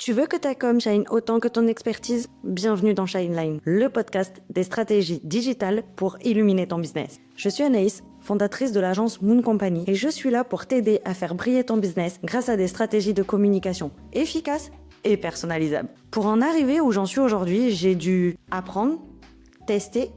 Tu veux que ta com shine autant que ton expertise? Bienvenue dans Shineline, le podcast des stratégies digitales pour illuminer ton business. Je suis Anaïs, fondatrice de l'agence Moon Company et je suis là pour t'aider à faire briller ton business grâce à des stratégies de communication efficaces et personnalisables. Pour en arriver où j'en suis aujourd'hui, j'ai dû apprendre, tester,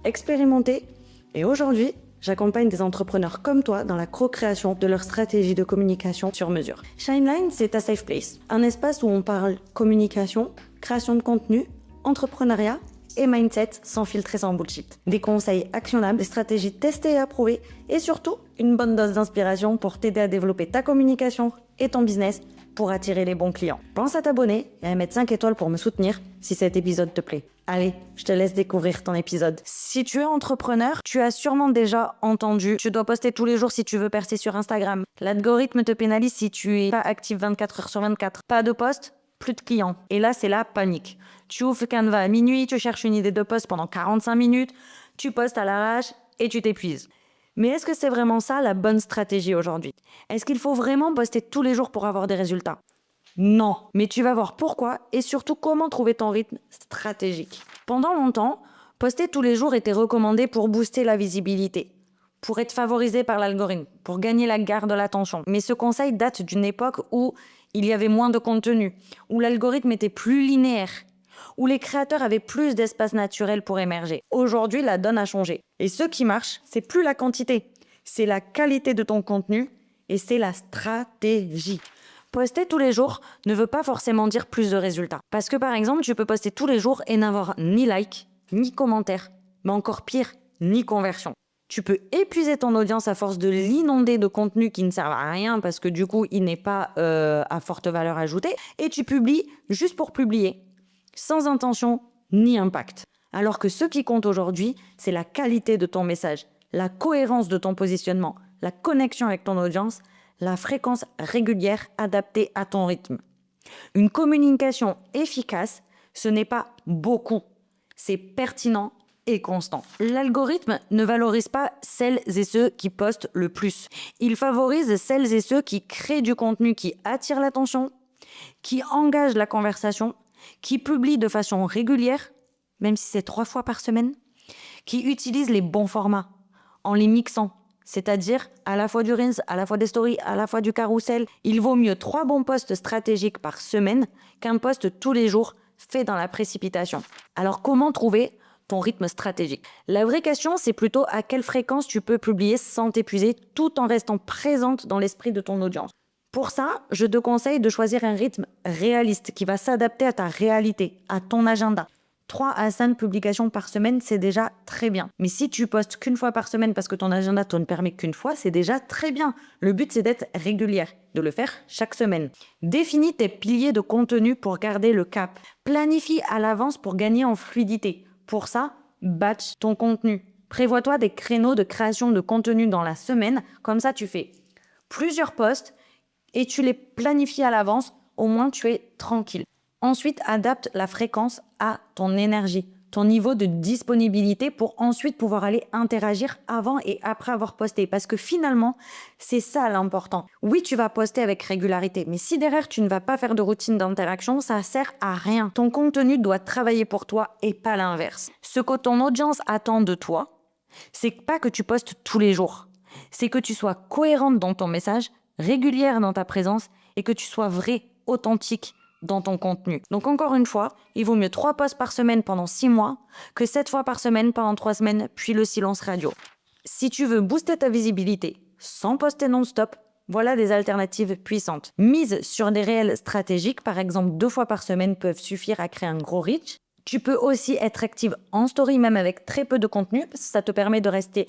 expérimenter et aujourd'hui, j'accompagne des entrepreneurs comme toi dans la co-création de leur stratégie de communication sur mesure. Shineline, c'est ta safe place, un espace où on parle communication, création de contenu, entrepreneuriat et mindset sans filtre et sans bullshit. Des conseils actionnables, des stratégies testées et approuvées et surtout une bonne dose d'inspiration pour t'aider à développer ta communication et ton business pour attirer les bons clients. Pense à t'abonner et à mettre 5 étoiles pour me soutenir si cet épisode te plaît. Allez, je te laisse découvrir ton épisode. Si tu es entrepreneur, tu as sûrement déjà entendu, tu dois poster tous les jours si tu veux percer sur Instagram. L'algorithme te pénalise si tu es pas actif 24 heures sur 24. Pas de post, plus de clients. Et là, c'est la panique. Tu ouvres Canva à minuit, tu cherches une idée de post pendant 45 minutes, tu postes à l'arrache et tu t'épuises. Mais est-ce que c'est vraiment ça la bonne stratégie aujourd'hui? Est-ce qu'il faut vraiment poster tous les jours pour avoir des résultats? Non, mais tu vas voir pourquoi et surtout comment trouver ton rythme stratégique. Pendant longtemps, poster tous les jours était recommandé pour booster la visibilité, pour être favorisé par l'algorithme, pour gagner la garde de l'attention. Mais ce conseil date d'une époque où il y avait moins de contenu, où l'algorithme était plus linéaire, où les créateurs avaient plus d'espace naturel pour émerger. Aujourd'hui, la donne a changé. Et ce qui marche, c'est plus la quantité, c'est la qualité de ton contenu et c'est la stratégie. Poster tous les jours ne veut pas forcément dire plus de résultats. Parce que par exemple, tu peux poster tous les jours et n'avoir ni like, ni commentaire, mais encore pire, ni conversion. Tu peux épuiser ton audience à force de l'inonder de contenu qui ne servent à rien parce que du coup, il n'est pas à forte valeur ajoutée. Et tu publies juste pour publier, sans intention ni impact. Alors que ce qui compte aujourd'hui, c'est la qualité de ton message, la cohérence de ton positionnement, la connexion avec ton audience, la fréquence régulière adaptée à ton rythme. Une communication efficace, ce n'est pas beaucoup, c'est pertinent et constant. L'algorithme ne valorise pas celles et ceux qui postent le plus. Il favorise celles et ceux qui créent du contenu qui attire l'attention, qui engage la conversation, qui publient de façon régulière, même si c'est 3 fois par semaine, qui utilisent les bons formats en les mixant, c'est-à-dire à la fois du Reels, à la fois des stories, à la fois du carrousel. Il vaut mieux 3 bons posts stratégiques par semaine qu'un post tous les jours fait dans la précipitation. Alors comment trouver ton rythme stratégique? La vraie question, c'est plutôt à quelle fréquence tu peux publier sans t'épuiser tout en restant présente dans l'esprit de ton audience. Pour ça, je te conseille de choisir un rythme réaliste qui va s'adapter à ta réalité, à ton agenda. 3 à 5 publications par semaine, c'est déjà très bien. Mais si tu postes qu'une fois par semaine parce que ton agenda te ne permet qu'une fois, c'est déjà très bien. Le but, c'est d'être régulière, de le faire chaque semaine. Définis tes piliers de contenu pour garder le cap. Planifie à l'avance pour gagner en fluidité. Pour ça, batch ton contenu. Prévois-toi des créneaux de création de contenu dans la semaine. Comme ça, tu fais plusieurs posts et tu les planifies à l'avance. Au moins, tu es tranquille. Ensuite, adapte la fréquence à ton énergie, ton niveau de disponibilité pour ensuite pouvoir aller interagir avant et après avoir posté. Parce que finalement, c'est ça l'important. Oui, tu vas poster avec régularité, mais si derrière, tu ne vas pas faire de routine d'interaction, ça sert à rien. Ton contenu doit travailler pour toi et pas l'inverse. Ce que ton audience attend de toi, c'est pas que tu postes tous les jours. C'est que tu sois cohérente dans ton message, régulière dans ta présence et que tu sois vrai, authentique dans ton contenu. Donc encore une fois, il vaut mieux 3 posts par semaine pendant 6 mois que 7 fois par semaine pendant 3 semaines, puis le silence radio. Si tu veux booster ta visibilité sans poster non-stop, voilà des alternatives puissantes. Mise sur des réels stratégiques, par exemple 2 fois par semaine, peuvent suffire à créer un gros reach. Tu peux aussi être active en story, même avec très peu de contenu, parce que ça te permet de rester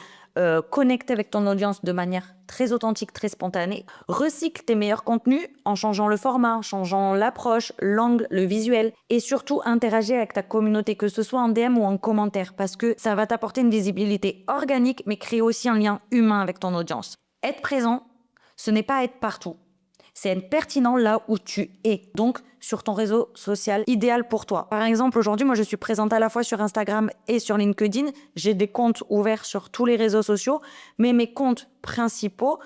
connecté avec ton audience de manière très authentique, très spontanée. Recycle tes meilleurs contenus en changeant le format, en changeant l'approche, l'angle, le visuel. Et surtout, interagis avec ta communauté, que ce soit en DM ou en commentaire, parce que ça va t'apporter une visibilité organique, mais créer aussi un lien humain avec ton audience. Être présent, ce n'est pas être partout. C'est être pertinent là où tu es, donc sur ton réseau social idéal pour toi. Par exemple, aujourd'hui, moi, je suis présente à la fois sur Instagram et sur LinkedIn. J'ai des comptes ouverts sur tous les réseaux sociaux, mais mes comptes principaux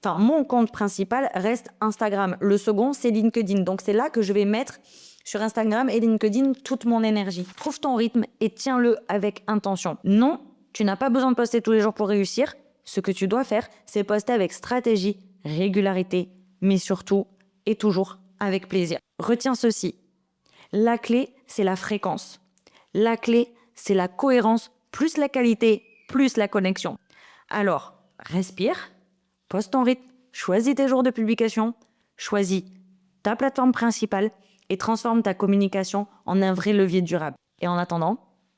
Enfin, mon compte principal reste Instagram. Le second, c'est LinkedIn. Donc, c'est là que je vais mettre sur Instagram et LinkedIn toute mon énergie. Trouve ton rythme et tiens-le avec intention. Non, tu n'as pas besoin de poster tous les jours pour réussir. Ce que tu dois faire, c'est poster avec stratégie, régularité, mais surtout et toujours avec plaisir. Retiens ceci. La clé, c'est la fréquence. La clé, c'est la cohérence, plus la qualité, plus la connexion. Alors, respire, poste ton rythme, choisis tes jours de publication, choisis ta plateforme principale et transforme ta communication en un vrai levier durable. Et en attendant,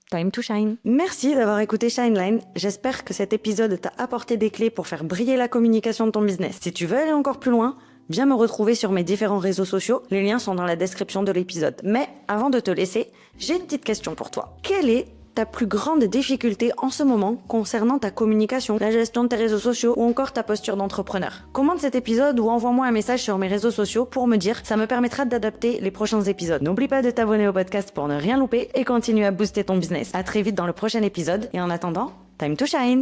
time to shine. Merci d'avoir écouté Shineline. J'espère que cet épisode t'a apporté des clés pour faire briller la communication de ton business. Si tu veux aller encore plus loin, viens me retrouver sur mes différents réseaux sociaux. Les liens sont dans la description de l'épisode. Mais avant de te laisser, j'ai une petite question pour toi. Quelle est ta plus grande difficulté en ce moment concernant ta communication, la gestion de tes réseaux sociaux ou encore ta posture d'entrepreneur? Commente cet épisode ou envoie-moi un message sur mes réseaux sociaux pour me dire, ça me permettra d'adapter les prochains épisodes. N'oublie pas de t'abonner au podcast pour ne rien louper et continue à booster ton business. À très vite dans le prochain épisode et en attendant, time to shine!